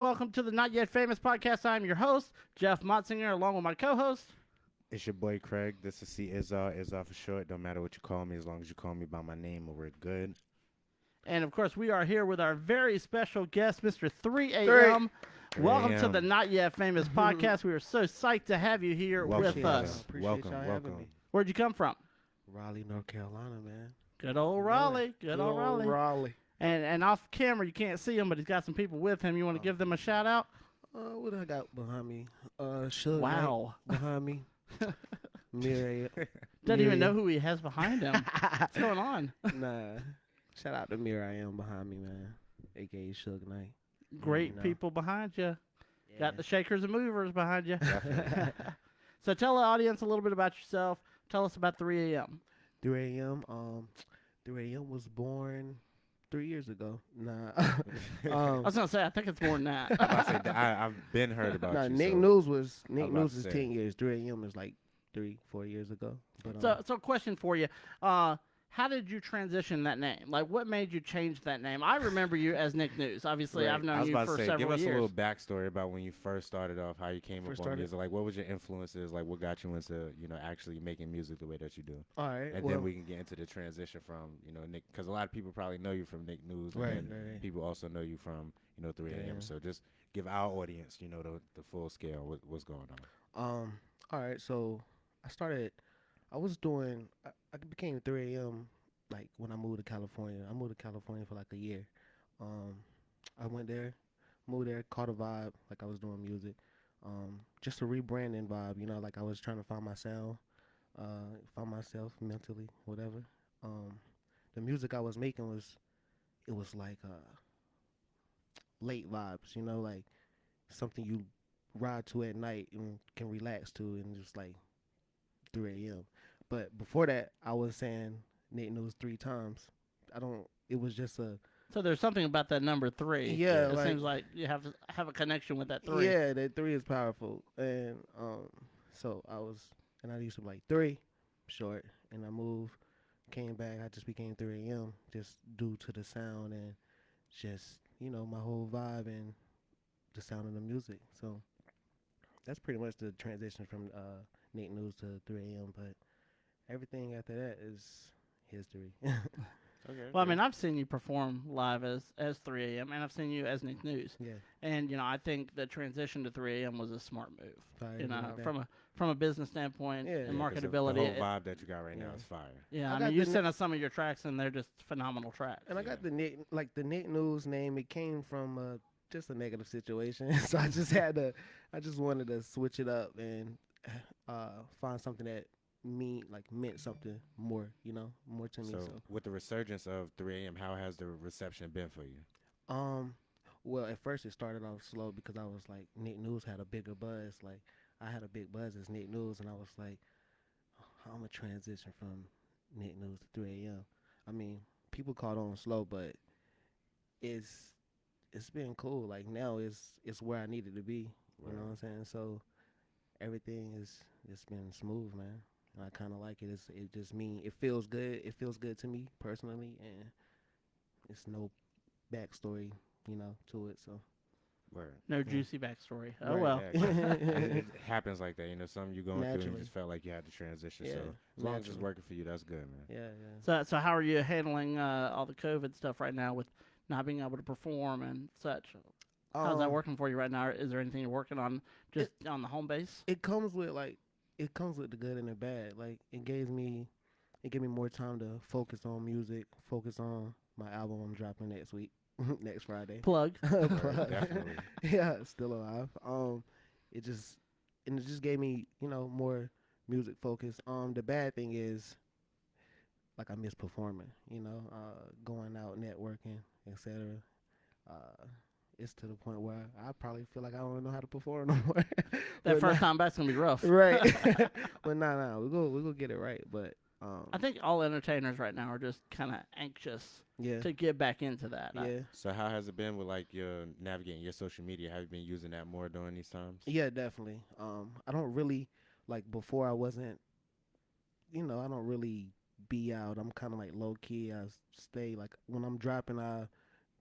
Welcome to the Not Yet Famous podcast. I'm your host, Jeff Motzinger, along with my co-host. It's your boy Craig. This is C Izar for short. Don't matter what you call me, as long as you call me by my name, we're good. And of course, we are here with our very special guest, Mr. 3AM. 3 Welcome to a.m. the Not Yet Famous podcast. We are so psyched to have you here Welcome, with brother. us. Welcome, y'all having welcome. me. Where'd you come from? Raleigh, North Carolina, man. Good old Raleigh. Good old Raleigh. Raleigh. And off camera, you can't see him, but he's got some people with him. You want to give them a shout out? What I got behind me? Suge Wow. Knight behind me. Miriam. Doesn't even know who he has behind him. What's going on? Nah. Shout out to Miriam behind me, man. AKA Suge Knight. Great You know. people behind you. Yeah. Got the shakers and movers behind you. Definitely. So tell the audience a little bit about yourself. Tell us about 3 a.m. 3 a.m. 3 a.m. was born 3 years ago. Nah. I was gonna say I think it's more than that. I've been heard about Nah, you. Nick so News was about to say. 10 years. 3 a.m. is like 3-4 years ago. But So question for you. How did you transition that name? Like, what made you change that name? I remember you as Nick News. Obviously, Right. I've I known was you about for to say, several give us years. a little backstory about when you first started off, how you came First up on started- music. Like, what was your influences? Like, what got you into, actually making music the way that you do? all right. And well, then we can get into the transition from, Nick, because a lot of people probably know you from Nick News, and Right, then right. people also know you from, 3 a.m. Yeah. So just give our audience, the full scale, what's going on. All right, so I became 3 a.m. like when I moved to California. I moved to California for like a year. Um, I moved there, caught a vibe, like I was doing music. Just a rebranding vibe, like I was trying to find my sound, find myself mentally, whatever. The music I was making it was like late vibes, like something you ride to at night and can relax to, and just like 3 a.m. But before that, I was saying Nick News 3 times. It was just a, So there's something about that number 3. Yeah, It like- seems like you have to have a connection with that 3. yeah, that 3 is powerful. And so I used to be like 3, short, and I moved, came back, I just became 3 a.m. just due to the sound and just, my whole vibe and the sound of the music. So that's pretty much the transition from Nick News to 3 a.m. But everything after that is history. Okay. Well, I mean, I've seen you perform live as 3 a.m. and I've seen you as Nick News. Yeah. And I think the transition to 3 a.m. was a smart move. I agree with that. From a business standpoint Yeah. and Yeah, 'cause marketability. The whole vibe that you got right now Yeah. is fire. Yeah, I I got mean, you the sent us some of your tracks, and they're just phenomenal tracks. And I got Yeah. the Nick News name. It came from just a negative situation, so I just wanted to switch it up and find something that meant something more, more to me. So, So, with the resurgence of 3 a.m., how has the reception been for you? well, at first it started off slow because I was like, Nick News had a bigger buzz. Like, I had a big buzz as Nick News, and I was like, how I'm gonna transition from Nick News to 3 a.m. I mean, people caught on slow, but it's been cool. Like now it's where I needed to be. You know what I'm saying? So everything it's been smooth, man. And I kind of like it. It just it feels good. It feels good to me personally, and it's no backstory, to it. So Word. No juicy backstory. Oh, Right, well. Yeah, it happens like that. Something you going through and you Naturally. just felt like you had to transition. Yeah, so as long as it's naturally. working for you, that's good, man. yeah. So how are you handling all the COVID stuff right now with not being able to perform and such? How's that Um, working for you right now? Is there anything you're working on just on the home base? It comes with the good and the bad. Like it gave me more time to focus on music, focus on my album I'm dropping next week, next Friday. Plug. Plug. Definitely. Yeah, still alive. It just gave me, more music focus. The bad thing is, like I miss performing, going out, networking, etc. It's to the point where I probably feel like I don't know how to perform no more. That But first time back's gonna be rough. right? But nah, we go get it right. But I think all entertainers right now are just kind of anxious yeah, to get back into that. yeah, So how has it been with like your navigating your social media? Have you been using that more during these times? yeah, definitely. I don't really like before. I wasn't, I don't really be out. I'm kind of like low key. I stay like when I'm dropping, I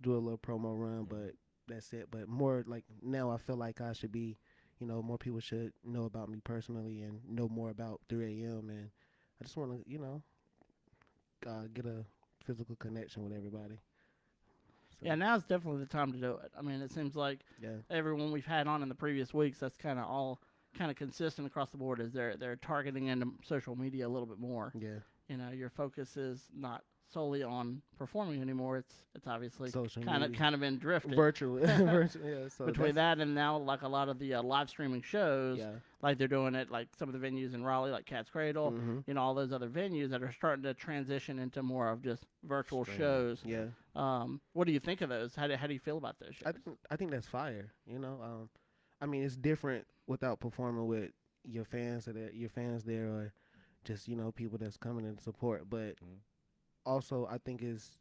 do a little promo run, but that's it. But more like now, I feel like I should be, more people should know about me personally and know more about 3 a.m. And I just want to, get a physical connection with everybody. So, Yeah, now's definitely the time to do it. I mean, it seems like yeah, everyone we've had on in the previous weeks, that's kind of all kind of consistent across the board. Is they're targeting into social media a little bit more. yeah. Your focus is not solely on performing anymore. It's obviously Social kind of media. kind of been drifted Virtual, virtual. Yeah. So between that's- that and now like a lot of the live streaming shows. Yeah. Like they're doing it like some of the venues in Raleigh, like Cat's Cradle. Mm-hmm. All those other venues that are starting to transition into more of just virtual Streaming. shows. Yeah. What do you think of those? How do you feel about those shows? I think that's fire. I mean, it's different without performing with your fans your fans there, or just people that's coming in support. But Mhm. also, I think it's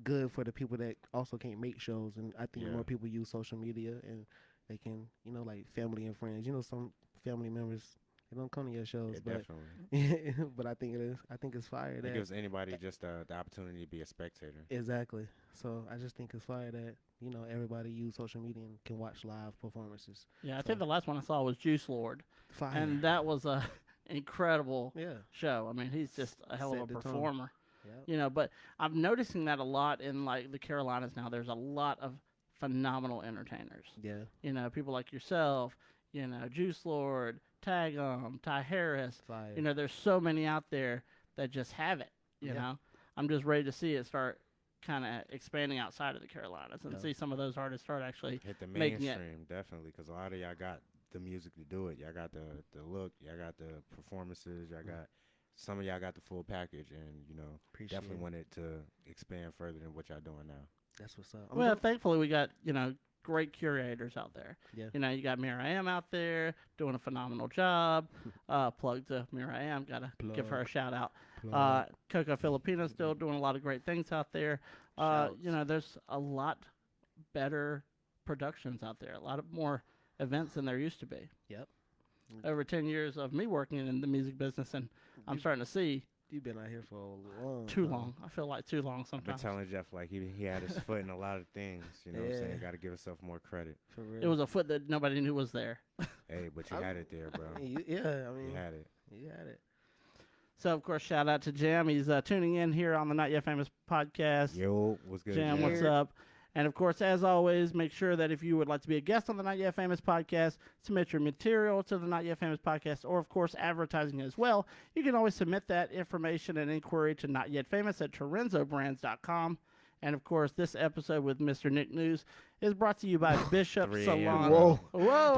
good for the people that also can't make shows, and I think Yeah. more people use social media and they can, like family and friends. Some family members they don't come to your shows, Yeah, but definitely. but I think it is. I think it's fire It that gives anybody just the opportunity to be a spectator. exactly. So I just think it's fire that everybody use social media and can watch live performances. Yeah, I So- think the last one I saw was Juice Lord, Fire. and that was a incredible yeah. show. I mean, he's just a hell of a Set the tone. performer. Yep. But I'm noticing that a lot in like the Carolinas now. There's a lot of phenomenal entertainers. Yeah. People like yourself, Juice Lord, Ty Harris. Fire. There's so many out there that just have it. Yeah. I'm just ready to see it start kind of expanding outside of the Carolinas and Yeah. see some of those artists start actually. Hit the making it. mainstream, definitely, because a lot of y'all got the music to do it. Y'all got the look, y'all got the performances, y'all got some of y'all got the full package, and Appreciate definitely it. want it to expand further than what y'all doing now. That's what's up. Well, thankfully we got great curators out there. Yeah. You got Miriam out there doing a phenomenal job. Plug to Miriam. Gotta give her a shout out. Coco Filipina still doing a lot of great things out there. Shouts. There's a lot better productions out there. A lot of more events than there used to be. Yep. Over 10 years of me working in the music business, and I'm starting to see You've been out here for a long too time. long. I feel like too long I've been sometimes. telling Jeff like he had his foot in a lot of things. You know what I'm Yeah. saying? Got to give himself more credit. For real. It was a foot that nobody knew was there. Hey, but you had it there, bro. Yeah, I mean, You had it. you had it. So, of course, shout out to Jam. He's tuning in here on the Not Yet Famous podcast. Yo, what's good? Jam, what's up? And, of course, as always, make sure that if you would like to be a guest on the Not Yet Famous podcast, submit your material to the Not Yet Famous podcast, or, of course, advertising as well. You can always submit that information and inquiry to notyetfamous@torenzobrands.com. And, of course, this episode with Mr. Nick News is brought to you by Bishop 3 Salon. a.m. Whoa,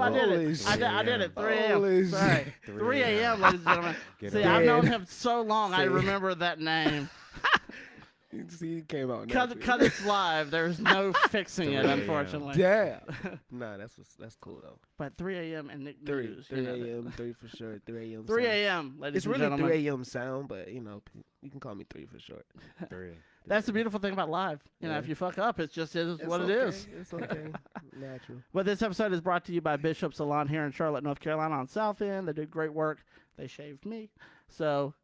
I did Holy it. I did it. 3 a.m. Holy Sorry. 3 a.m., ladies and gentlemen. Get See, on I've it. known him so long, I See. remember that name. You see, it came out. Because naturally. it's live, there's no fixing it, 3 a.m. unfortunately. Damn. Nah, that's cool though. But 3 a.m. and Nick 3 News. 3 a.m. 3 for sure. 3 a.m. 3 sound. a.m., ladies It's and really gentlemen. 3 a.m. sound, but you can call me 3 for short. 3. That's the beautiful thing about live. Yeah. if you fuck up, it just is It's what okay. it is. It's okay. Natural. But this episode is brought to you by Bishop Salon here in Charlotte, North Carolina on South End. They do great work. They shaved me. So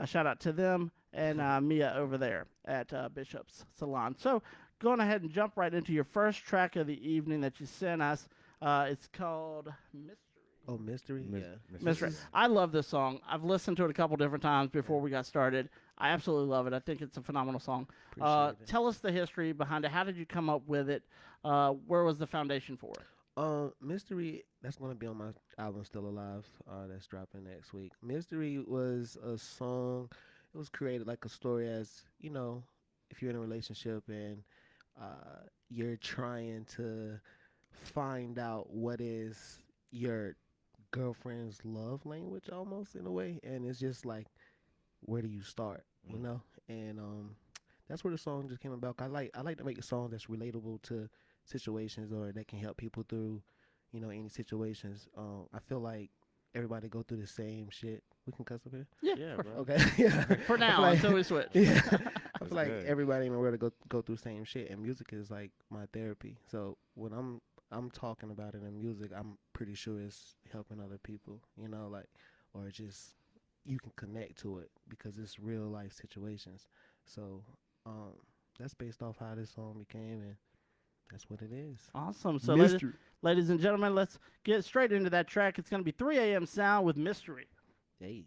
shout out to them and Mia over there at Bishop's Salon. So going ahead and jump right into your first track of the evening that you sent us. It's called Mystery. Oh, mystery. Mis- Yeah. Mystery. Mrs. I love this song. I've listened to it a couple different times before we got started. I absolutely love it. I think it's a phenomenal song. Appreciate it. Tell us the history behind it. How did you come up with it? Where was the foundation for it? Mystery, that's going to be on my album Still Alive, that's dropping next week. Mystery was a song, it was created like a story as, if you're in a relationship and you're trying to find out what is your girlfriend's love language almost in a way, and it's just like, where do you start, And that's where the song just came about. I like to make a song that's relatable to situations or that can help people through any situations. I feel like everybody go through the same shit. We can cuss up here. Yeah, bro. Okay. Yeah. For now, like- until we switch. Yeah. I That's feel like good. everybody in the world go through the same shit, and music is like my therapy. So when I'm talking about it in music, I'm pretty sure it's helping other people. Or just you can connect to it because it's real life situations. So that's based off how this song became, and That's what it is. Awesome. So, Mystery. ladies and gentlemen, let's get straight into that track. It's going to be 3 a.m. Sound with Mystery. Hey.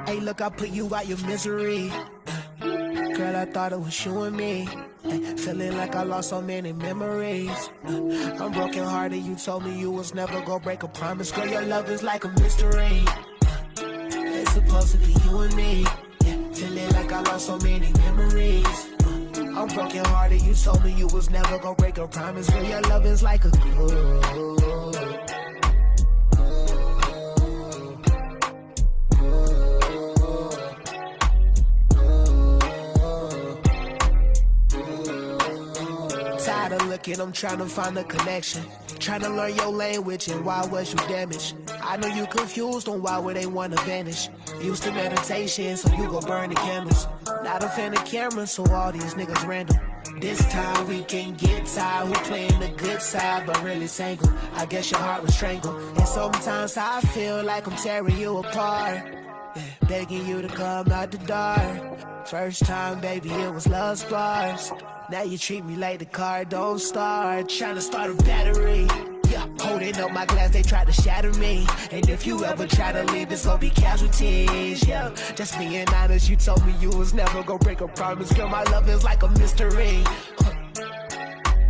Hey, look, I put you out your misery. Girl, I thought it was you and me. Feeling like I lost so many memories. I'm broken hearted, you told me you was never gonna break a promise. Girl, your love is like a mystery. It's supposed to be you and me. Feeling like I lost so many memories. I'm broken hearted, you told me you was never gonna break a promise. Girl, your love is like a glue. Tired of looking, I'm trying to find a connection. Trying to learn your language and why was you damaged. I know you confused on why would they wanna vanish. Used to meditation, so you go burn the candles. Not a fan of cameras, so all these niggas random. This time we can get tired, who playing the good side but really single. I guess your heart was strangled. And sometimes I feel like I'm tearing you apart. Begging you to come out the dark. First time, baby, it was love sparks. Now you treat me like the car don't start. Trying to start a battery. Yeah, holding up my glass, they try to shatter me. And if you ever try to leave, it's gonna be casualties. Yeah, just being honest, you told me you was never gonna break a promise. Girl, my love is like a mystery.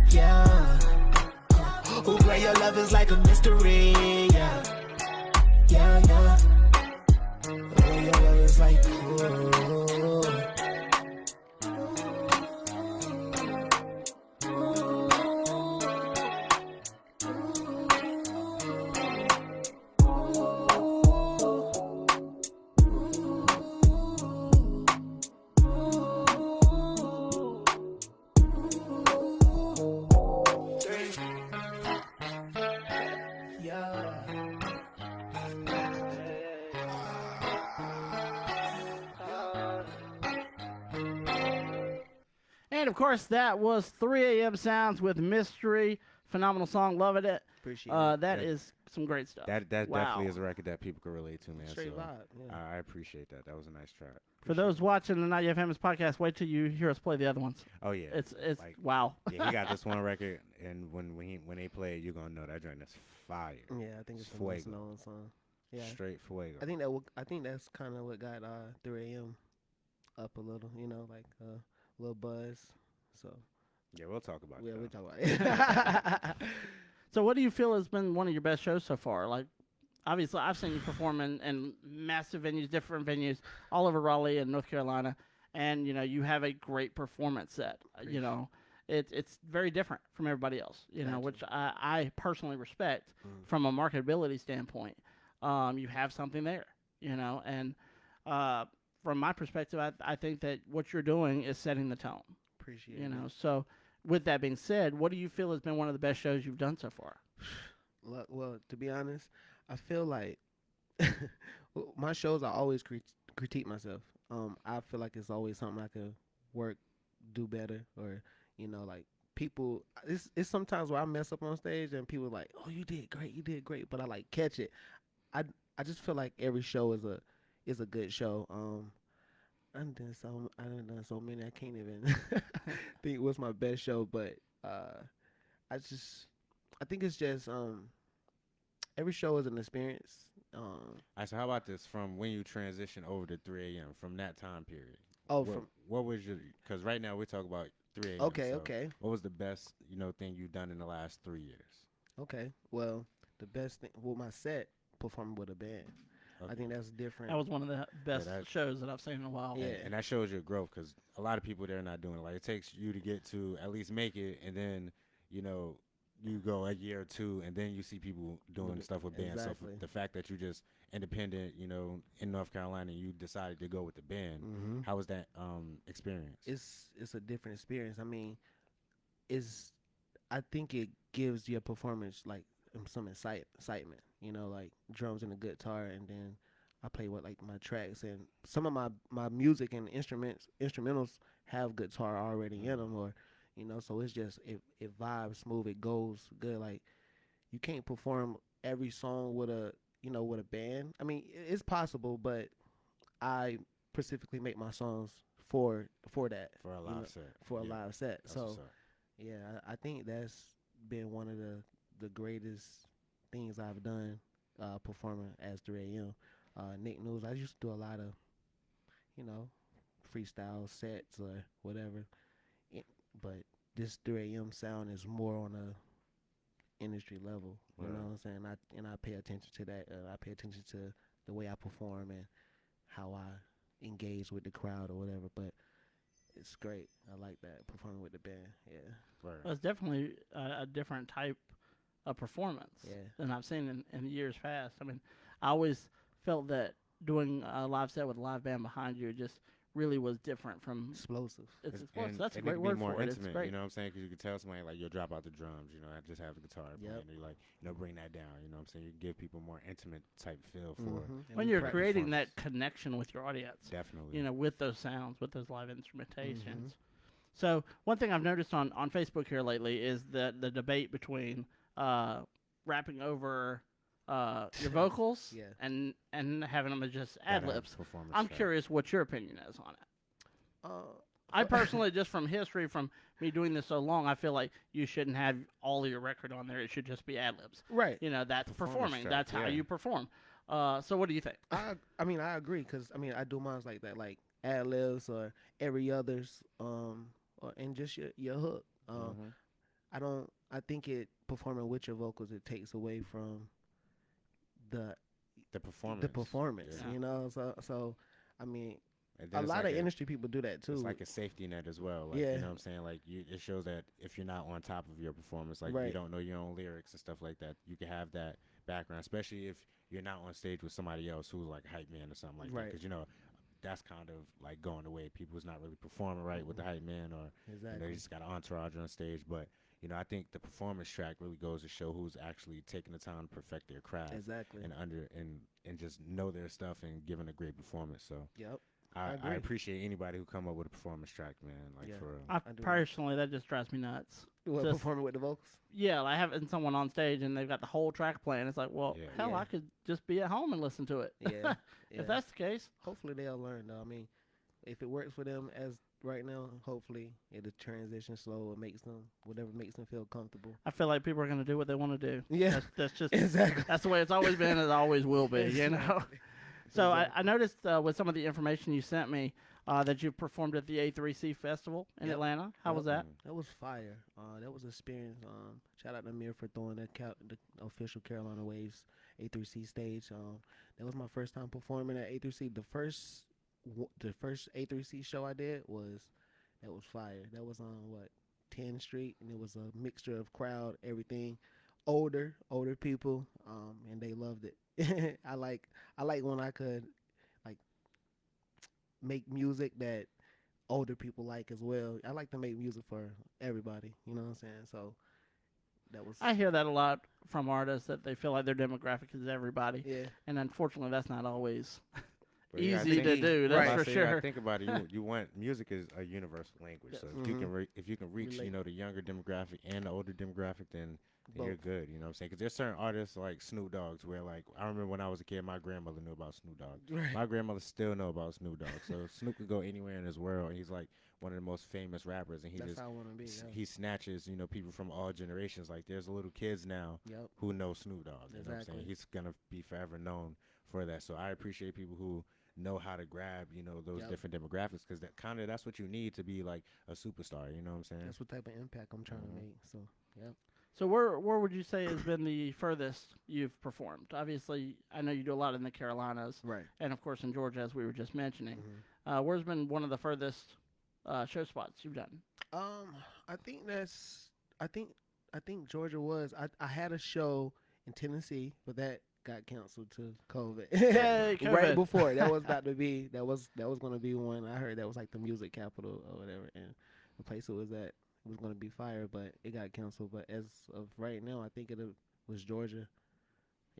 Yeah. Oh, girl, your love is like a mystery. Yeah. Yeah, yeah. Oh, your love is like, ooh. And of course, that was 3 a.m. Sounds with Mystery. Phenomenal song, loving it. Appreciate it. That is some great stuff. That Wow. definitely is a record that people can relate to, man. Straight so vibe. Yeah. I appreciate that. That was a nice track. For those watching the Not Yet Famous podcast, wait till you hear us play the other ones. Oh yeah, It's like, wow. yeah, he got this one record, and when they play it, you're gonna know that joint is fire. Yeah, I think it's the Fuego. most known song. Yeah. Straight fuego. I think that's kind of what got 3 a.m. up a little, you know, like a little buzz. So Yeah, we'll talk about yeah, it. we talk about it. So, what do you feel has been one of your best shows so far? Like, obviously, I've seen you perform in massive venues, different venues, all over Raleigh and North Carolina, and you have a great performance set. You know, it's very different from everybody else. You know, Gotcha. which I personally respect from a marketability standpoint. You have something there. You know, and from my perspective, I think that what you're doing is setting the tone. Appreciate You it. know, so with that being said, what do you feel has been one of the best shows you've done so far? Well, to be honest, I feel like my shows I always critique myself. I feel like it's always something I could do better, or like people. It's sometimes where I mess up on stage and people are like, "Oh, you did great," but I like catch it. I just feel like every show is a good show. I done done so many I can't even think what's my best show, but I think it's just every show is an experience. All right, so how about this? From when you transition over to 3 a.m., from that time period. Oh, what was your? Because right now we're talking about 3 a.m. Okay, so okay. What was the best thing you've done in the last 3 years? Okay. Well, the best thing, my set performing with a band. Okay. I think that's different. That was one of the best that- shows that I've seen in a while. Yeah. And that shows your growth, because a lot of people they're not doing it. Like, it takes you to get to at least make it, and then you go a year or two, and then you see people doing stuff with bands. Exactly. So the fact that you just independent, in North Carolina, you decided to go with the band. Mm-hmm. How was that experience? It's a different experience. I mean, I think it gives your performance like some excitement. Like drums and a guitar, and then I play with like my tracks, and some of my music and instrumentals have guitar already in them, or so it's just it vibes smooth, it goes good. Like you can't perform every song with a with a band. I mean, it's possible, but I specifically make my songs for that, For a you live know, set. for a Yeah, live set. that's what's So up. yeah, I think that's been one of the greatest things I've done performing as 3 a.m. Nick knows I used to do a lot of you know freestyle sets or whatever, but this 3 a.m. sound is more on a industry level. You Right. know what I'm saying? I pay attention to that. I pay attention to the way I perform and how I engage with the crowd or whatever. But it's great. I like that performing with the band. Yeah, Right. Well, it's definitely a different type of performance Yeah. than I've seen in years past. I mean, I always felt that doing a live set with a live band behind you just really was different from explosive. it's 'Cause- explosive. and That's a it great could be word more for it. It's intimate, great. you know what I'm saying? Because you can tell somebody, like, you'll drop out the drums, I just have the guitar playing, Yep. and you're like, bring that down, you know what I'm saying? You give people more intimate type feel for Mhm. When you're practice creating that performance. connection with your audience, Definitely. with those sounds, with those live instrumentations. Mhm. So one thing I've noticed on Facebook here lately is the debate between rapping over your vocals Yeah. and having them as just Gotta ad have libs. performance I'm track. curious what your opinion is on it. Uh, I personally, just from history, from me doing this so long, I feel like you shouldn't have all of your record on there. It should just be ad libs. right. That's Performance performing. track, That's how yeah. you perform. So what do you think? I mean I agree because I do mine like that, like ad libs or every others, or and just your hook. Mhm. I think it performing with your vocals, it takes away from the The performance. the performance. Yeah. So I mean And then a it's lot like of industry people do that too. It's like a safety net as well. Like, Yeah. you know what I'm saying? Like, it shows that if you're not on top of your performance, like, you Right. don't know your own lyrics and stuff like that, you can have that background, especially if you're not on stage with somebody else who's like a hype man or something like that. Right. Because, that's kind of like going away. People's not really performing right with the hype man, or Exactly. they just got an entourage on stage. But, I think the performance track really goes to show who's actually taking the time to perfect their craft Exactly. and just know their stuff and giving a great performance. So Yep. I agree. appreciate anybody who come up with a performance track, man. Like, Yeah. for real. I do. personally, that just drives me nuts. What, Just- performing with the vocals? Yeah, like having someone on stage and they've got the whole track playing. It's like, well, Yeah. hell, Yeah. I could just be at home and listen to it. Yeah. yeah. If that's the case, Hopefully they'll learn though. I mean, if it works for them as right now, hopefully it'll transition slow. It makes them whatever makes them feel comfortable. I feel like people are going to do what they want to do. Yeah. That's just Exactly. that's the way it's always been. It always will be. So I Exactly. noticed with some of the information you sent me that you've performed at the A3C Festival in Yep. Atlanta. How was that? That was fire. That was an experience. Shout out to Amir for throwing the official Carolina Waves A3C stage. That was my first time performing at A3C. The first A3C show I did was fire. That was on 10th Street, and it was a mixture of crowd, everything, older people, and they loved it. I like when I could like make music that older people like as well. I like to make music for everybody. You know what I'm saying? So that was I hear that a lot from artists that they feel like their demographic is everybody, yeah. and unfortunately, that's not always But you gotta easy to think- do. Right. That's I for say, you gotta sure. think about it. You want music is a universal language. So if you can if you can reach Relate. the younger demographic and the older demographic, then you're Both. good. You know what I'm saying? Because there's certain artists like Snoop Dogg's where, like, I remember when I was a kid, my grandmother knew about Snoop Dogg. Right. My grandmother still know about Snoop Dogg. So Snoop could go anywhere in this world. He's like one of the most famous rappers, and That's how I want to be. Yeah. he snatches people from all generations. Like, there's little kids now Yep. who know Snoop Dogg. You know what I'm saying? Exactly. He's gonna be forever known for that. So I appreciate people who know how to grab those Yep. different demographics, because that's what you need to be like a superstar. You know what I'm saying? That's what type of impact I'm trying to make. So yeah. So where would you say has been the furthest you've performed? Obviously, I know you do a lot in the Carolinas, Right. and of course in Georgia, as we were just mentioning. Mhm. Where's been one of the furthest show spots you've done? I think I think Georgia was. I had a show in Tennessee, but that got canceled to COVID. Hey, COVID. Right before that was about to be that was going to be one. I heard that was like the music capital or whatever, and the place it was at was going to be fire, but it got canceled. But as of right now, I think it was Georgia.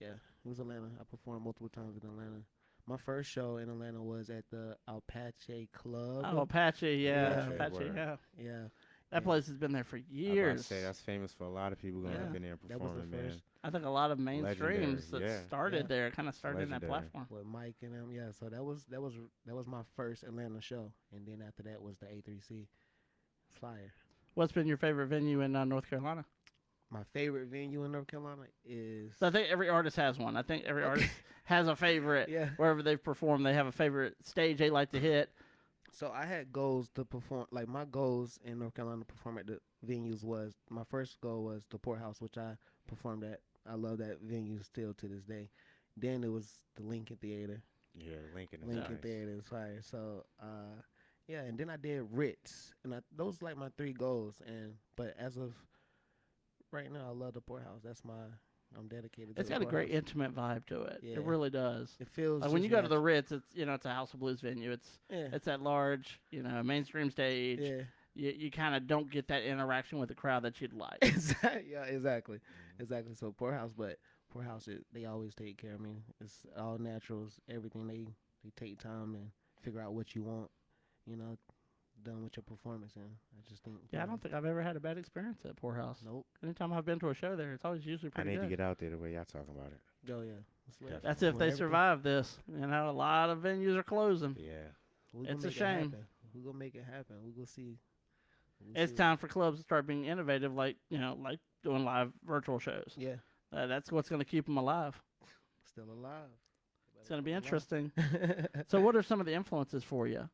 Yeah, it was Atlanta. I performed multiple times in Atlanta. My first show in Atlanta was at the Apache Club. Oh, Apache, yeah, Yeah. Apache, Word. yeah. Yeah, That And place has been there for I about to years. say that's famous for a lot of people going Yeah. up in there and That was the performing, man. first. I think a lot of Legendary, mainstreams that yeah. started Yeah. there kind of started in that Legendary. platform. With Mike and them, yeah. So that was my first Atlanta show, and then after that was the A3C Flyer. What's been your favorite venue in North Carolina? My favorite venue in North Carolina is So I think every artist has one. I think every artist has a favorite. yeah. Wherever they've performed, they have a favorite stage they like to hit. So I had goals to perform. Like my goals in North Carolina to perform at the venues was my first goal was the Poorhouse, which I performed at. I love that venue still to this day. Then it was the Lincoln Theater. Yeah, Lincoln. Is Lincoln nice. Theater is fire. So yeah, and then I did Ritz, and those like my three goals. But as of right now, I love the Poorhouse. I'm dedicated to It's the got a great Poorhouse. intimate vibe to it. Yeah. It really does. It feels Like when you just go to the natural. Ritz, it's a House of Blues venue. Yeah. It's that large, mainstream stage. Yeah. You kind of don't get that interaction with the crowd that you'd like. Exactly. Yeah, exactly. Mm-hmm. Exactly. So Poorhouse, but Poorhouse, they always take care of me. It's all naturals. Everything they take time and figure out what you want, done with your performance. And I just think. Yeah, I don't think I've ever had a bad experience at Poorhouse. Nope. Anytime I've been to a show there, it's always usually I pretty need good. to get out there the way y'all talking about it. Oh yeah. It's lit. That's if When they everything- survive this. A lot of venues are closing. Yeah. we gonna It's a make it shame. happen. We're gonna make it happen. We're gonna see. It's time for clubs to start being innovative, like doing live virtual shows. Yeah. That's what's going to keep them alive. Still alive. It's going to be interesting. So, what are some of the influences for you?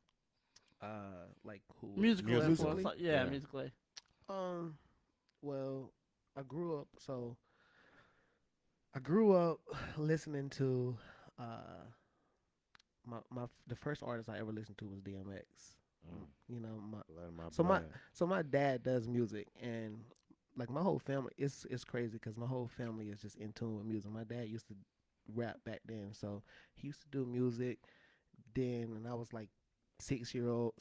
Like who? Musical Musically? influence, Yeah. musically. Well, I grew up listening to the first artist I ever listened to was DMX. Mm. Blood in my So blood. my dad does music, and like my whole family, it's crazy because my whole family is just in tune with music. My dad used to rap back then, so he used to do music. Then, when I was like 6 years old,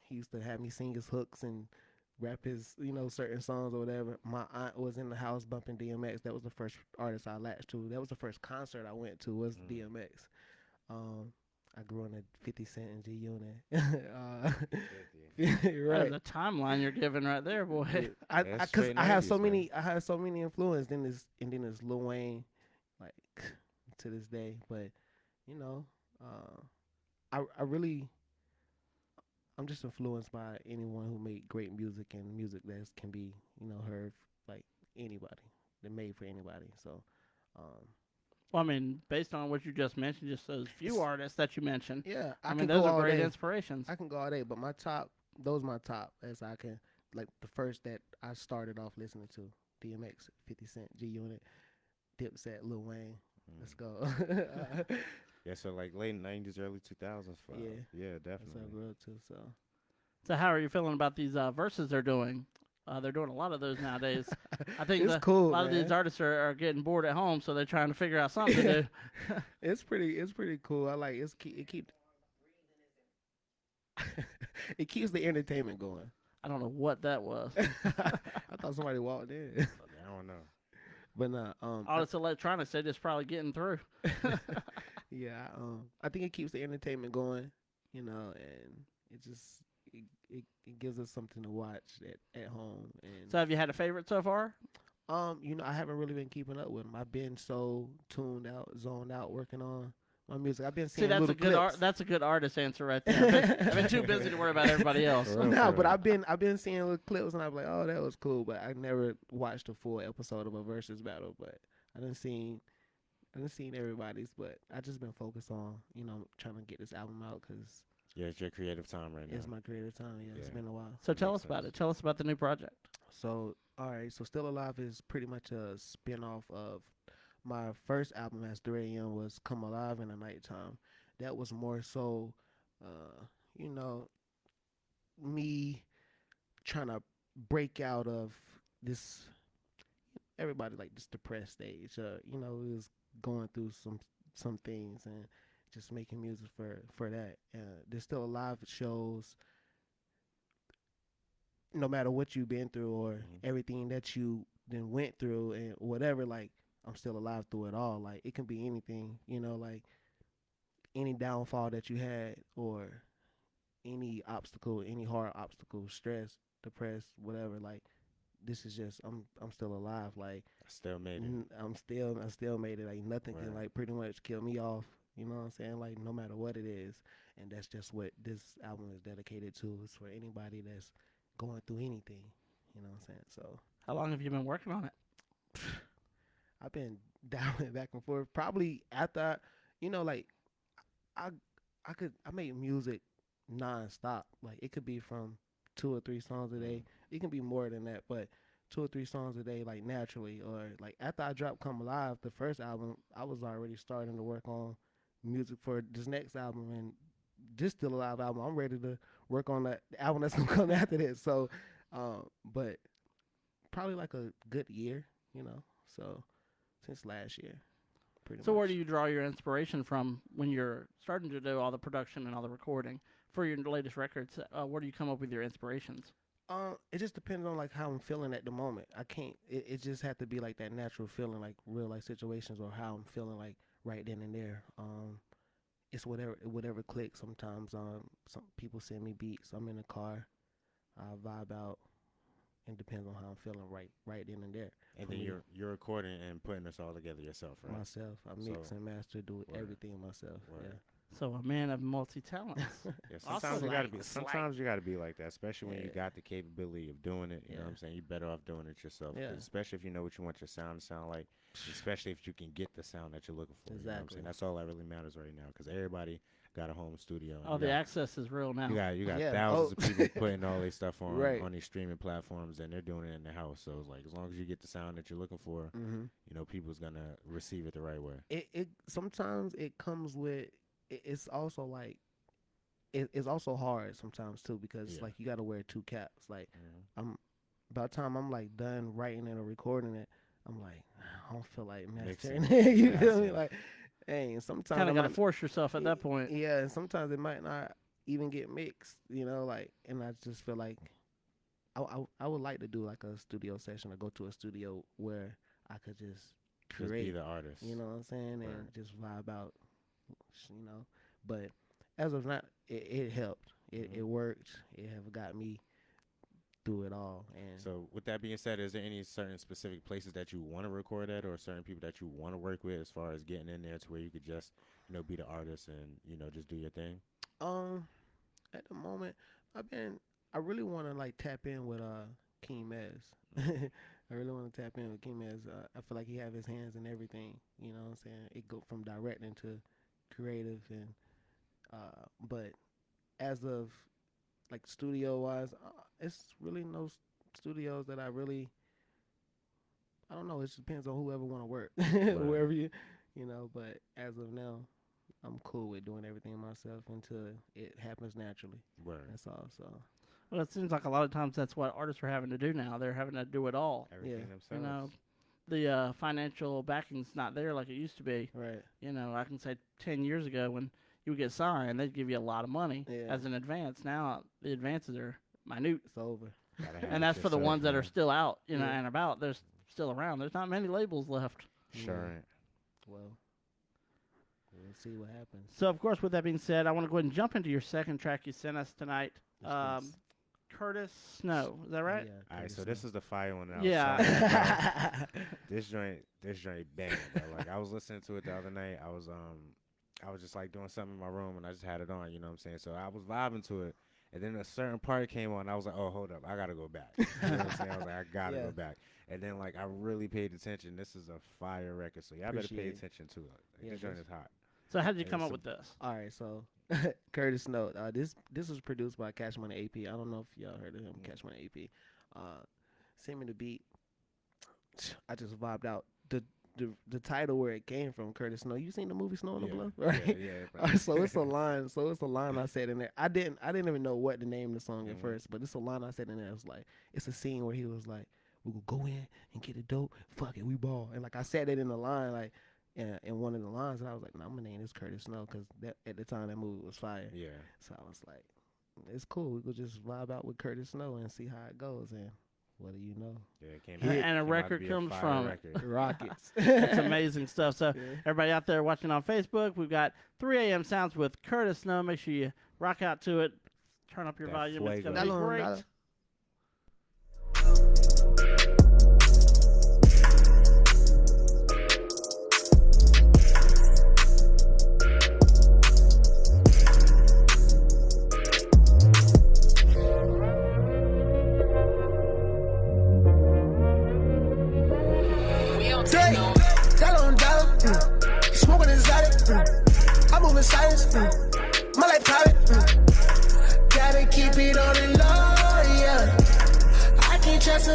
he used to have me sing his hooks and rap his certain songs or whatever. My aunt was in the house bumping DMX. That was the first artist I latched to. That was the first concert I went to was DMX. I grew on a 50 Cent and G Unit. Right. That's a timeline you're giving right there, boy. That's Because straight I have 90s, so man. many. I have so many influences. Then there's Lil Wayne, like to this day. But I'm just influenced by anyone who made great music and music that can be heard like anybody. They're made for anybody. So. Well, based on what you just mentioned, just those few artists that you mentioned, Yeah, those are great day. inspirations. I can go all day, but those my top as I can, like the first that I started off listening to, DMX, 50 Cent, G Unit, Dipset, Lil Wayne. Let's go. Yeah, so like late 90s, early 2000s. Yeah, That's what I definitely. grew up to. So, how are you feeling about these verses they're doing? They're doing a lot of those nowadays. I think It's cool, a lot of man. these artists are getting bored at home, so they're trying to figure out something to do. It's pretty cool. I like it keep it keeps the entertainment going. I don't know what that was. I thought somebody walked in. I don't know. But nah, All this electronics, they're just probably getting through. yeah, I think it keeps the entertainment going, and it just it gives us something to watch at home. And So, have you had a favorite so far? I haven't really been keeping up with them. I've been so tuned out, zoned out, working on my music. I've been See, seeing that's little a good clips. that's a good artist answer right there. I've been too busy to worry about everybody else. For real, No, for but real. I've been seeing little clips, and I'm like, oh, that was cool. But I never watched a full episode of a versus battle. But I done seen everybody's. But I just been focused on trying to get this album out because Yeah, it's your creative time right now. it's my creative time. Yeah, it's Yeah. been a while. So, tell Makes us about sense. it. Tell us about the new project. So, all right. So, Still Alive is pretty much a spin-off of my first album, as 3 a.m. was Come Alive in the Nighttime. That was more so, me trying to break out of this, everybody like this depressed stage. It was going through some things and just making music for that. There's Still Alive shows no matter what you've been through or everything that you then went through and whatever, like I'm still alive through it all. Like it can be anything, like any downfall that you had or any obstacle, any hard obstacle, stress, depressed, whatever. Like, this is just I'm still alive. Like, I still made it. I still made it. Like, nothing can Word. like pretty much kill me off. You know what I'm saying? Like, no matter what it is, and that's just what this album is dedicated to. It's for anybody that's going through anything. You know what I'm saying? So How long have you been working on it? I've been dabbling back and forth. Probably after, like I I make music nonstop. Like, it could be from 2 or 3 songs a day. It can be more than that, but 2 or 3 songs a day, like, naturally. Or like after I dropped Come Alive, the first album, I was already starting to work on music for this next album, and this Still Alive album, I'm ready to work on the album that's gonna come after this. So, but probably like a good year, So since last year, pretty So much. where do you draw your inspiration from when you're starting to do all the production and all the recording for your latest records? Where do you come up with your inspirations? It just depends on like how I'm feeling at the moment. I can't. It just had to be like that natural feeling, like real life situations, or how I'm feeling like right then and there. It's whatever clicks. Sometimes some people send me beats. I'm in the car, I vibe out, and depends on how I'm feeling right then and there. And For then me, you're recording and putting this all together yourself, right? myself. I mix So- and master, do Word. everything myself. Word. So a man of multi-talents. Yeah, Also sometimes you gotta be. like- Sometimes you gotta be like that, especially when you Yeah. got the capability of doing it. You know what I'm saying? You're better off doing it yourself. 'Cause Yeah. especially if you know what you want your sound to sound like. Especially if you can get the sound that you're looking for. You know what I'm Exactly. saying? That's all that really matters right now. Because everybody got a home studio. and Oh, you the got- access is real now. You got Yeah. thousands Oh. of people putting all their stuff on Right. on these streaming platforms, and they're doing it in their house. So it's like, as long as you get the sound that you're looking for, Mm-hmm. people's gonna receive it the right way. It sometimes it comes with. It's also like. It's also hard sometimes too, because Yeah. like you got to wear two caps. Like, Mhm. by the time I'm like done writing it or recording it, I'm like, I don't feel like mastering Mixing. it. You Yeah, I feel see me? it. Like, hey, sometimes Kind I of got to might- force yourself at that point. Yeah, and sometimes it might not even get mixed. Like, and I just feel like I would like to do like a studio session or go to a studio where I could just Just be create. the artist. You know what I'm saying? Word. And just vibe out. But as of now, it helped. It worked. It have got me through it all. And So with that being said, is there any certain specific places that you want to record at, or certain people that you want to work with, as far as getting in there to where you could just, be the artist and just do your thing? at the moment, I really want to like tap in with King Mez. I really want to tap in with King Mez. I feel like he have his hands in everything. You know what I'm saying? It go from directing to creative, and but as of like studio wise, it's really no studios that I don't know. It just depends on whoever want to work, wherever But as of now, I'm cool with doing everything myself until it happens naturally. Word. That's all. So Well, it seems like a lot of times that's what artists are having to do now. They're having to do it all. Everything Yeah. themselves. The financial backing's not there like it used to be. right, I can say 10 years ago when you would get signed, they'd give you a lot of money Yeah. as an advance. Now the advances are minute. it's over. Gotta have And it that's for the yourself, ones that are man. still out, Yeah. and about. They're still around. There's not many labels left. Sure. Yeah. ain't. Well, we'll see what happens. So, of course, with that being said, I want to go ahead and jump into your second track you sent us tonight. Yes, please. Curtis Snow. Is that right? Yeah, All right, Curtis so this Snow. is the fire one that I was Yeah. talking about. This joint banging, bro. Like, I was listening to it the other night. I was just like doing something in my room, and I just had it on. You know what I'm saying? So I was vibing to it, and then a certain part came on. I was like, oh, hold up, I gotta go back. You know what I'm saying? I was like, I gotta Yeah. go back. And then like I really paid attention. This is a fire record, so y'all better pay Appreciate it. attention to it. Like, Yeah, this joint this- is hot. So, how did you Yeah, come up so- with this? All right, so Curtis Snow. This was produced by Cash Money AP. I don't know if y'all heard of him, Cash Money AP. Send me the beat. I just vibed out. The title where it came from, Curtis Snow. You seen the movie Snow in the Blood, right? Yeah, So it's a line. So it's a line I said in there. I didn't even know what to name the song at Mhm. first, but it's a line I said in there. It was like, it's a scene where he was like, "We will go in and get the dope. Fuck it, we ball." And like I said it in the line, like in one of the lines, and I was like, "No, I'm gonna name this Curtis Snow," because at the time that movie was fire. Yeah. So I was like, "It's cool. We could just vibe out with Curtis Snow and see how it goes." And what do you know? Yeah, it came And out- a came out to record be a comes fire from it. record. Rockets. It's amazing stuff. So, Yeah. everybody out there watching on Facebook, we've got 3 a.m. Sounds with Curtis Snow. Make sure you rock out to it. Turn up your That volume. It's going fuego. to be Dale, great. dale.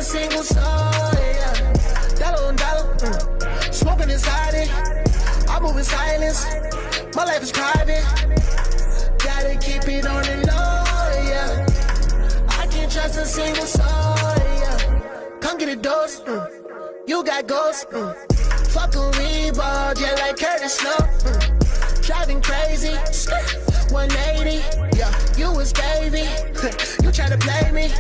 single soul, yeah. Dollar on dollar, smoking inside it. I move in silence, my life is private. Gotta keep it on the low, yeah. I can't trust a single soul, yeah. Come get a dose, you got ghosts, fuck a Reebok, just like Curtis Snow, driving crazy, 180, yeah, you was baby, you try to play me,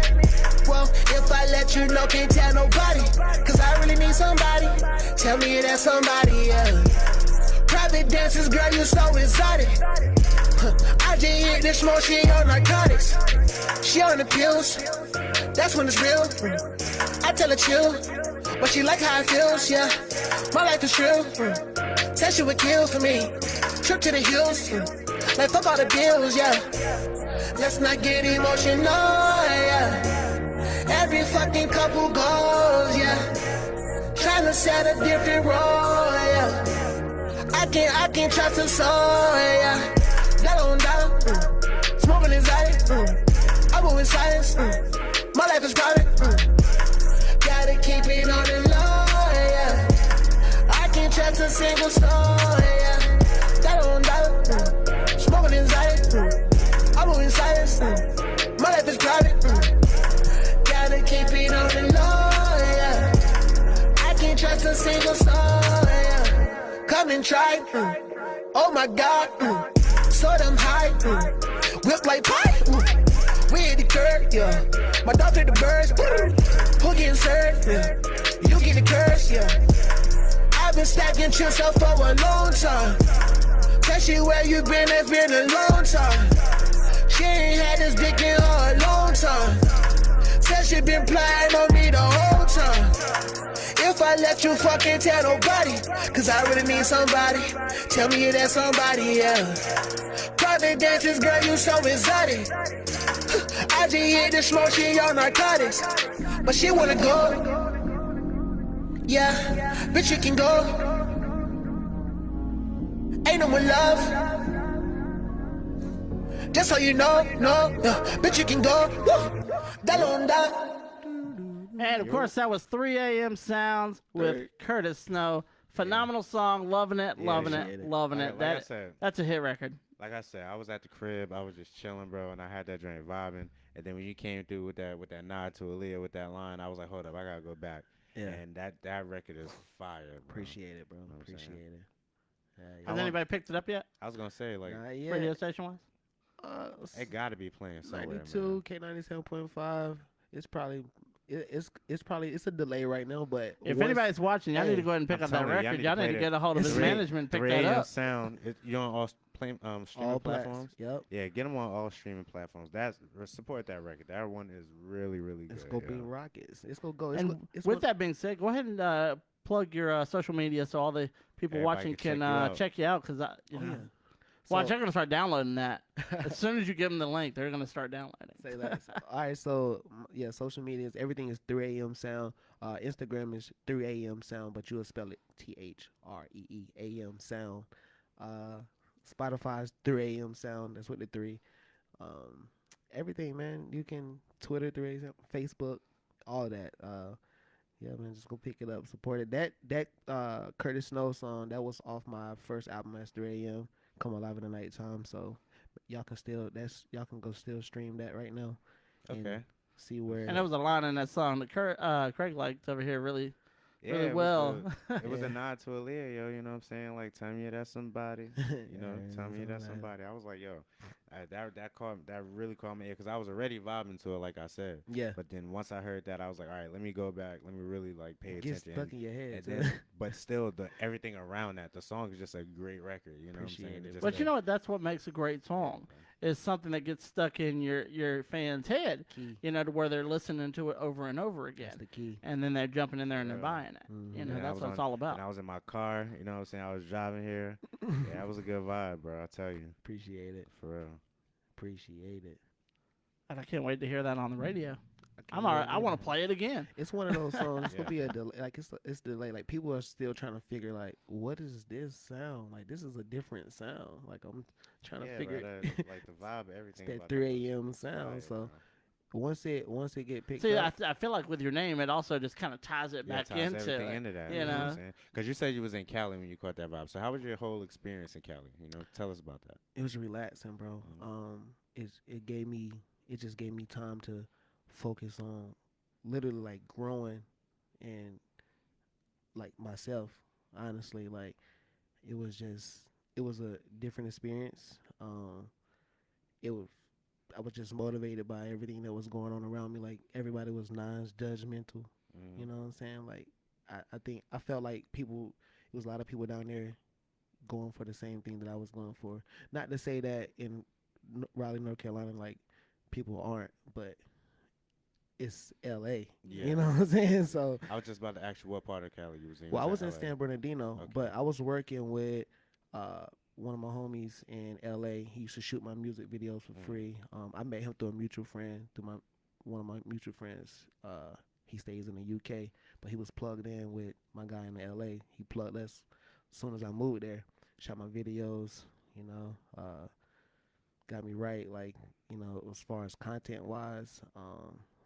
well, if I let you know, can't tell nobody, cause I really need somebody, tell me that somebody, yeah, private dances, girl, you so exotic, I just hit this smoke, she on narcotics, she on the pills, that's when it's real, I tell her chill, but she like how it feels, yeah, my life is real, said she would kill for me, trip to the hills, like fuck all the bills, yeah, let's not get emotional, yeah, every fucking couple goes, yeah, trying to set a different role, yeah, I can't trust a soul, yeah, dollar on dollar, smoking inside, I move in silence, my life is private, gotta keep it on the low, yeah, I can't trust a single soul, yeah, dollar on dollar, smoking inside, I move in silence, my life is private, gotta keep it on the low, yeah, I can't trust a single soul, yeah, come and try, oh my God, so damn high, whip like pie, we hit the curb, yeah, my dog hit the birds, who getting served, yeah, you get the curse, yeah, I've been stacking chips up for a long time, tell she where you been, it's been a long time, she ain't had this dick in her a long time, tell she been playing on me the whole time, if I let you fucking tell nobody, cause I really need somebody, tell me that somebody, yeah, private dances, girl, you so exotic, I just hit the smoke, she on narcotics, but she wanna go, yeah, bitch you can go, ain't no more love, just so you know, no, bitch you can go, dollar on dollar. And of course, that was 3 a.m. Sounds with Curtis Snow. Phenomenal song, loving it, loving it, loving it. Like I said, That's a hit record. Like I said, I was at the crib, I was just chilling, bro, and I had that drink vibing. And then when you came through with that nod to Aaliyah with that line, I was like, hold up, I gotta go back. Yeah. And that record is fire, bro. Appreciate it, bro. You know what I'm Appreciate saying? it. Yeah, Has anybody picked it up yet? I was gonna say, like, Not yet. Radio station wise? it gotta be playing somewhere, 92, K97.5. It's probably it's a delay right now, but If once- anybody's watching, y'all need to go ahead and pick I'm up that telling you, y'all record. need to Y'all need play to that. get a hold of It's his management, pick that up. Sound. You on all streaming all platforms? Yep. Yeah, get them on all streaming platforms. Support that record. That one is really, really good. It's gonna be rockets. It's gonna go. It's And gonna, it's with gonna, that being said, go ahead and plug your social media so all the people Everybody watching can can check you out. Because you oh, know, yeah. watch, So- they're gonna start downloading that as soon as you give them the link. They're gonna start downloading. Say that. All right, so yeah, social media is everything is 3 a.m. sound. Instagram is 3 a.m. sound, but you'll spell it THREE a.m. sound. Spotify's 3 a.m. sound. That's with the 3. Everything, man. You can Twitter 3 a.m., Facebook, all that. Yeah, man, just go pick it up, support it. That Curtis Snow song that was off my first album. That's 3 a.m. Come Alive in the Nighttime. So y'all can go still stream that right now. and Okay. See where. And there was a line in that song that Craig liked over here really Yeah, well. It was Yeah. a nod to Aaliyah, yo. You know what I'm saying? Like, tell me that's somebody. You know, tell me that's somebody. I was like, yo, that really caught me because I was already vibing to it, like I said. Yeah. But then once I heard that, I was like, all right, let me go back. Let me really like pay Get attention. stuck in your head. And too. then, but still, everything around that, the song is just a great record. You know Appreciate what I'm saying? it, Just But you know what? That's what makes a great song. Is something that gets stuck in your fan's head. Key. You know, to where they're listening to it over and over That's again, the key. and then they're jumping in there and they're Yeah. buying it. Mhm. You know, And I that's was what it's on- all about. And I was in my car. You know what I'm saying? I was driving here. Yeah, that was a good vibe, bro. I tell you, Appreciate it. for real. Appreciate it. And I can't wait to hear that on the radio. can't I'm all right. wait I want either. to play it again. It's one of those songs. It's Yeah. gonna be a delay. Like it's delay. Like people are still trying to figure like what is this sound? Like this is a different sound. Like I'm trying to Yeah, figure bro, like the vibe, everything. it's that about 3 a.m. was sound. fire, So bro. once it get picked See, up. I feel like with your name, it also just kind of ties it Yeah, back ties into everything it. into that. You You know what I'm know, saying? Because you said you was in Cali when you caught that vibe. So how was your whole experience in Cali? You know, tell us about that. It was relaxing, bro. It just gave me time to focus on literally like growing and like myself. Honestly, like it was a different experience. It was I was just motivated by everything that was going on around me. Like everybody was non-judgmental. Mm-hmm. You know what I'm saying? Like I think I felt like people. It was a lot of people down there going for the same thing that I was going for. Not to say that in Raleigh, North Carolina, like people aren't, but it's L.A. Yeah. You know what I'm saying? So, I was just about to ask you what part of Cali you was in. well, I was in LA. San Bernardino, Okay. but I was working with one of my homies in L.A. He used to shoot my music videos for free. I met him through a mutual friend, one of my mutual friends. He stays in the UK, but he was plugged in with my guy in L.A. He plugged us as soon as I moved there. Shot my videos, you know, got me right, like, you know, as far as content wise.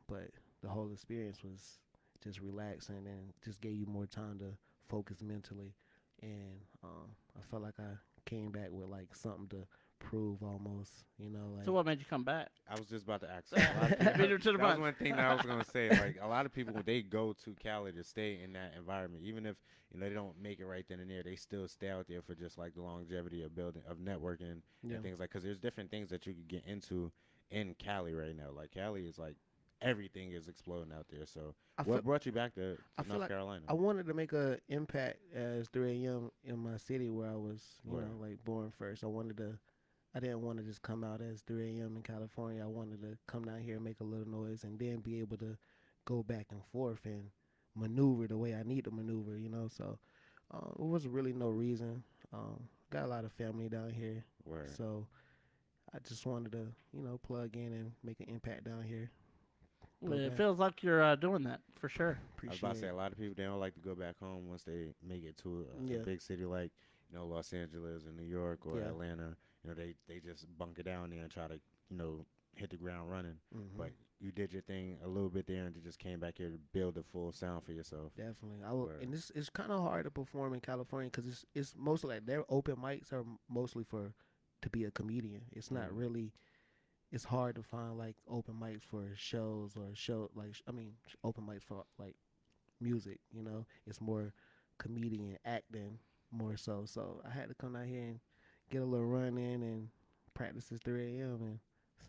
But the whole experience was just relaxing and just gave you more time to focus mentally. And I felt like I came back with like something to prove almost, you know. Like, so what made you come back? I was just about to ask. A lot of people, Beat her to the that was punch. one thing that I was gonna say. Like a lot of people, when they go to Cali to stay in that environment, even if you know they don't make it right then and there, they still stay out there for just like the longevity of building, of networking Yeah. and things like. Because there's different things that you could get into in Cali right now. Like Cali is like everything is exploding out there. So I what feel, brought you back to I feel North like Carolina? I wanted to make an impact as 3 a.m. in my city where I was, you Word. know, like born first. I didn't want to just come out as 3 a.m. in California. I wanted to come down here and make a little noise and then be able to go back and forth and maneuver the way I need to maneuver, you know. So it was really no reason. Got a lot of family down here. Word. So I just wanted to, you know, plug in and make an impact down here. Well, it back. feels like you're doing that for sure. I was Appreciate about to say a it. lot of people they don't like to go back home once they make it to a Yeah. big city like you know Los Angeles or New York or Yeah. Atlanta. You know they just bunk it down there and try to you know hit the ground running. Mhm. But you did your thing a little bit there and you just came back here to build a full sound for yourself. Definitely, Word. and it's kind of hard to perform in California because it's mostly like their open mics are mostly for to be a comedian. It's not Mhm. really. It's hard to find like open mics for shows or open mics for like music. You know, it's more comedian acting more so. So I had to come out here and get a little run in and practice this 3 a.m. and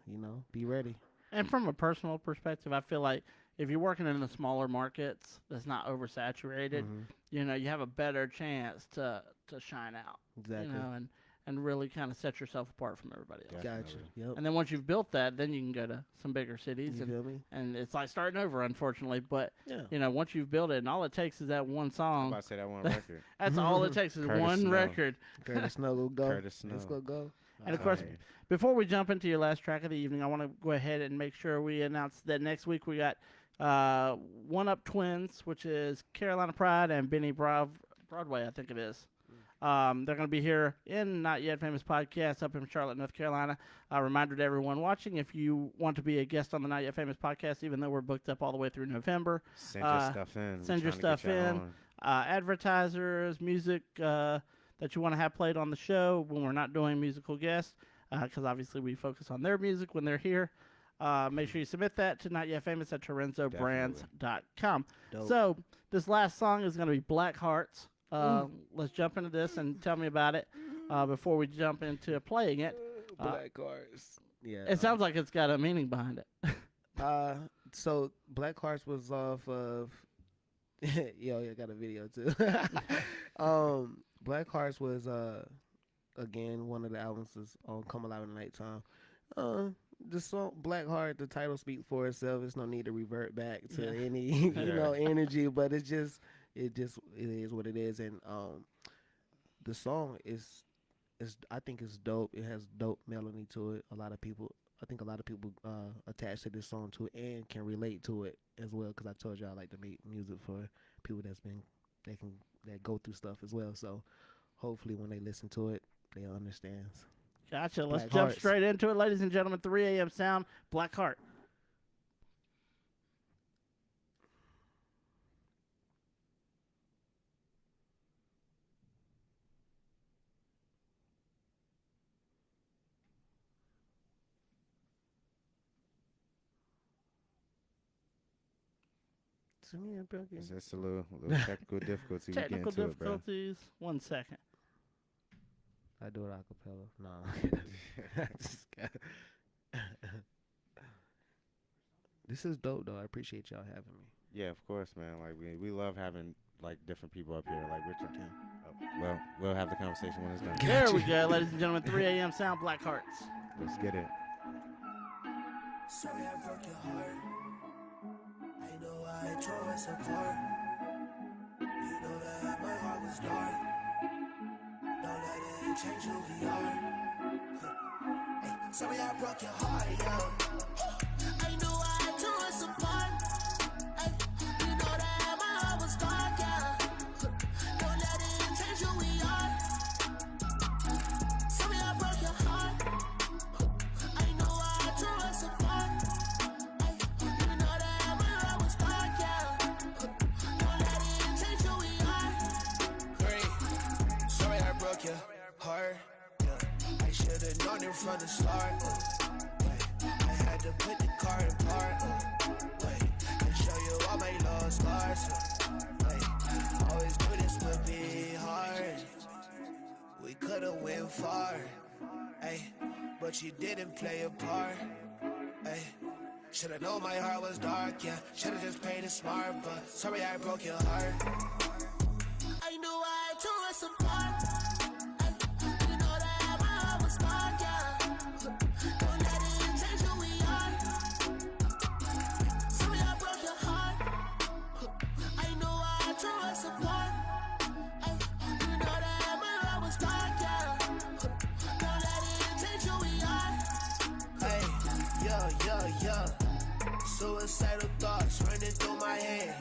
you know be ready. And from a personal perspective, I feel like if you're working in the smaller markets that's not oversaturated, Mhm. you know, you have a better chance to shine out. Exactly. You know, and really kind of set yourself apart from everybody else. Yeah. Gotcha. Definitely. Yep. And then once you've built that, then you can go to some bigger cities You feel me? and it's like starting over, unfortunately. But Yeah. you know, once you've built it, and all it takes is that one I'm song. about to say that one record. That's all it takes is Curtis one Snow. record. Curtis Snow go. Curtis Snow. Let's go. And of Oh, course, yeah. before we jump into your last track of the evening, I want to go ahead and make sure we announce that next week we got One Up Twins, which is Carolina Pride and Benny Broadway, I think it is. They're going to be here in Not Yet Famous Podcast up in Charlotte, North Carolina. A reminder to everyone watching, if you want to be a guest on the Not Yet Famous Podcast, even though we're booked up all the way through November, Send your stuff in. We're send your trying to get stuff y'all in. on. Advertisers, music that you want to have played on the show when we're not doing musical guests, because obviously we focus on their music when they're here. Make sure you submit that to notyetfamous at torrenzobrands.com. Dope. So this last song is going to be Black Hearts. Let's jump into this and tell me about it before we jump into playing it. Black Hearts. Yeah. It sounds like it's got a meaning behind it. So Black Hearts was off of. Yo, I got a video too. Black Hearts was again one of the albums that's on Come Alive in the Nighttime. The song Black Heart, the title speaks for itself. There's no need to revert back to Yeah. any you know energy, but it is what it is, and the song is I think it's dope. It has dope melody to it. I think a lot of people attach to this song too and can relate to it as well. Because I told you I like to make music for people that go through stuff as well. So hopefully when they listen to it, they understand. Gotcha. Let's Black jump Hearts. straight into it, ladies and gentlemen. 3 a.m. sound, Black Heart. Sammy and broken. It's just a little technical difficulty. We get Technical into it, bro. difficulties. 1 second. I do it a cappella. Nah. This is dope though. I appreciate y'all having me. Yeah, of course, man. Like we love having like different people up here, like Richard. Oh, well, we'll have the conversation when it's done. There we go, ladies and gentlemen. 3 a.m. sound, Black Hearts. Let's get it. Sorry I broke your heart. I know I tore us apart. You know that my heart was dark. Don't let it change who we are. Hey, sorry I broke your heart, yeah. I know I tore us apart. Hey, you know that my heart was dark, yeah. Don't let it change who we are. Sorry I broke your heart. I know I tore us apart. Hey, you know that my heart was dark, yeah. Don't let it change who we are. Great. Sorry I broke your heart. Yeah. I should've known it from the start. I had to put the car in park. And show you all my lost scars. Always knew this would be hard. We could've went far. Ay, but you didn't play a part. Ay, should've known my heart was dark, yeah. Should've just played it smart, but sorry I broke your heart. I knew I tore us apart. Ay, you know that my heart was dark, yeah. Don't let it change who we are. Sorry I broke your heart. I know I tore us apart. Ay, you know that my heart was dark, yeah. Don't let it change who we are. Hey, yeah. Suicidal thoughts running through my head.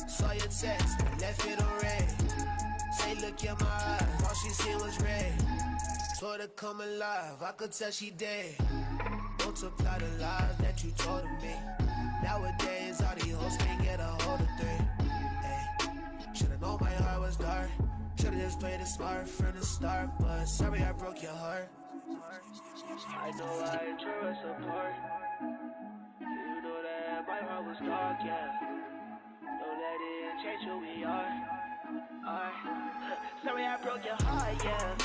Saw your text, but left it on red. Say, look in my eyes, all she seen was red. Told her come alive, I could tell she dead. Multiply the lies that you told me. Nowadays, all these hoes can't get a hold of three. Hey, should've known my heart was dark. Should've just played it smart from the start. But sorry I broke your heart. I know I tore us apart. You know that my heart was dark, yeah. Don't let it change who we are. Sorry I broke your heart, yeah.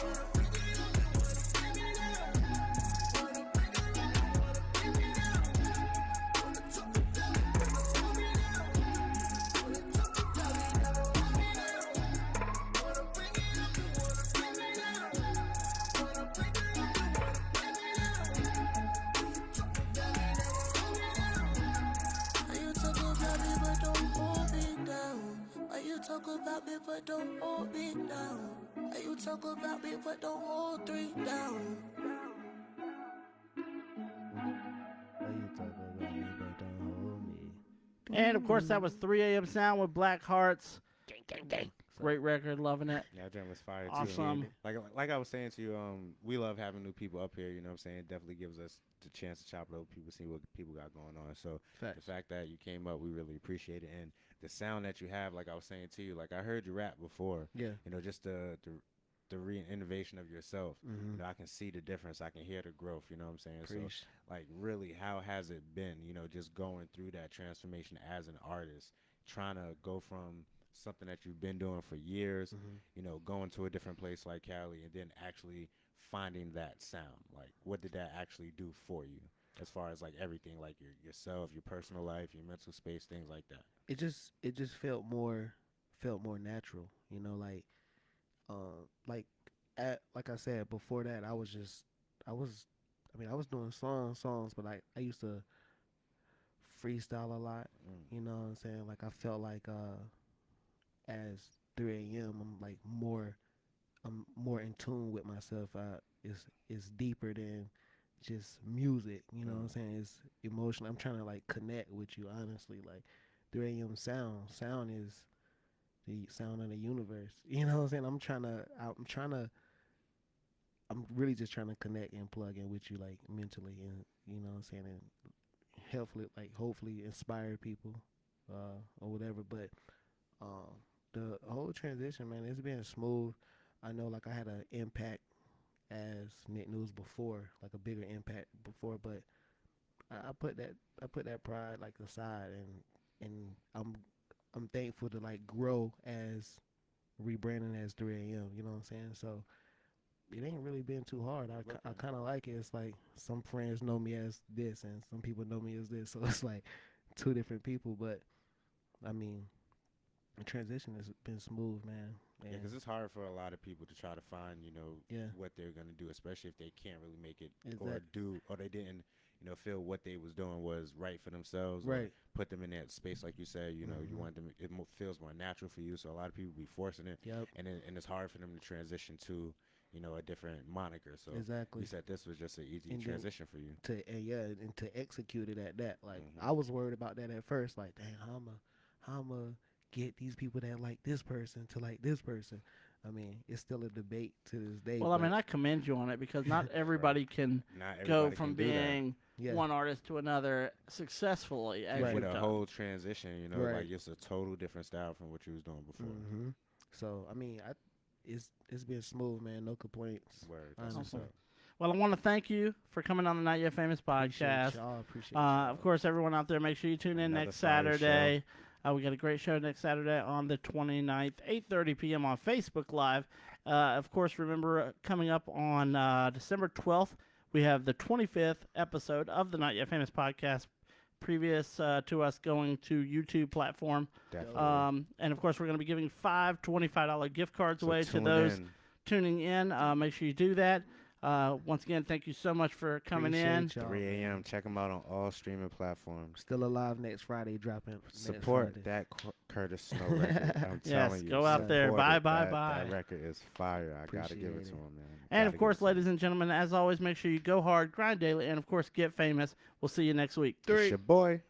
Talk about me, but don't hold me down. Why you talk about me, but don't hold three down? Why you talk about me, but don't hold me? And of course, that was 3 a.m. sound with Black Hearts. Gang. Great record, loving it. Yeah, that jam was fire too. Awesome. Like I was saying to you, we love having new people up here. You know what I'm saying? It definitely gives us the chance to chop it up. People see what people got going on. So Facts. the fact that you came up, we really appreciate it. And the sound that you have, like I was saying to you, like I heard you rap before. Yeah. You know, just the re-innovation of yourself. Mm-hmm. You know, I can see the difference. I can hear the growth. You know what I'm saying? Preach. So, like, really, how has it been? You know, just going through that transformation as an artist, trying to go from something that you've been doing for years, you know, going to a different place like Cali, and then actually finding that sound. Like, what did that actually do for you, as far as like everything, like yourself, your personal life, your mental space, things like that? It just felt more natural, you know, like I said before that, I was doing songs, but I used to freestyle a lot, you know what I'm saying? Like I felt like as 3 a.m. I'm more in tune with myself. It's deeper than just music, you know what I'm saying? It's emotional. I'm trying to like connect with you honestly. Like 3 a.m. sound is the sound of the universe. You know what I'm saying? I'm really just trying to connect and plug in with you like mentally, and you know what I'm saying, and hopefully inspire people or whatever. But the whole transition, man, it's been smooth. I know like I had an impact as Nick News before, like a bigger impact before, but I put that pride like aside, and and I'm thankful to like grow as rebranding as 3 a.m. You know what I'm saying? So it ain't really been too hard. I kind of like it. It's like some friends know me as this, and some people know me as this. So it's like two different people. But I mean, the transition has been smooth, man. Yeah, And because it's hard for a lot of people to try to find, yeah, what they're gonna do, especially if they can't really make it exactly. or they didn't, feel what they was doing was right for themselves, or Right. put them in that space, like you said. You Mhm. want them. Feels more natural for you, so a lot of people be forcing it, Yep. and it's hard for them to transition to, a different moniker. So Exactly. you said this was just an easy And then transition for you. and to execute it at that. Like Mhm. I was worried about that at first. Like, dang, how I'ma get these people that like this person to like this person. I mean, it's still a debate to this day. Well, I mean, but I commend you on it because not everybody can Not go everybody from can do that. being yeah, one artist to another successfully as Right. With you've a done. whole transition, Right. like it's a total different style from what you was doing before. hmm So I mean, it's been smooth, man. No complaints. Word, that's what's Honestly. up. Well, I want to thank you for coming on the Not Yet Famous Appreciate podcast. y'all. Appreciate y'all. Of course, everyone out there, make sure you tune in Another next fire Saturday. We got a great show next Saturday on the 29th, 8:30 p.m. on Facebook Live. Of course, remember coming up on December 12th, we have the 25th episode of the Not Yet Famous podcast, previous to us going to YouTube platform. Definitely. And of course, we're going to be giving 5 $25 gift cards So away to tune those in. tuning in. Make sure you do that. Once again, thank you so much for coming in. Appreciate y'all, 3 man. a.m. Check them out on all streaming platforms. Still alive next Friday. Dropping. next Support Friday. that Curtis Snow record. I'm Yes, telling you. go out there. support Bye, it. bye, That- bye. That record is fire. I gotta give it Appreciate to it. him, man. And Gotta of give course, it to him. ladies and gentlemen, as always, make sure you go hard, grind daily, and of course, get famous. We'll see you next week. It's your boy.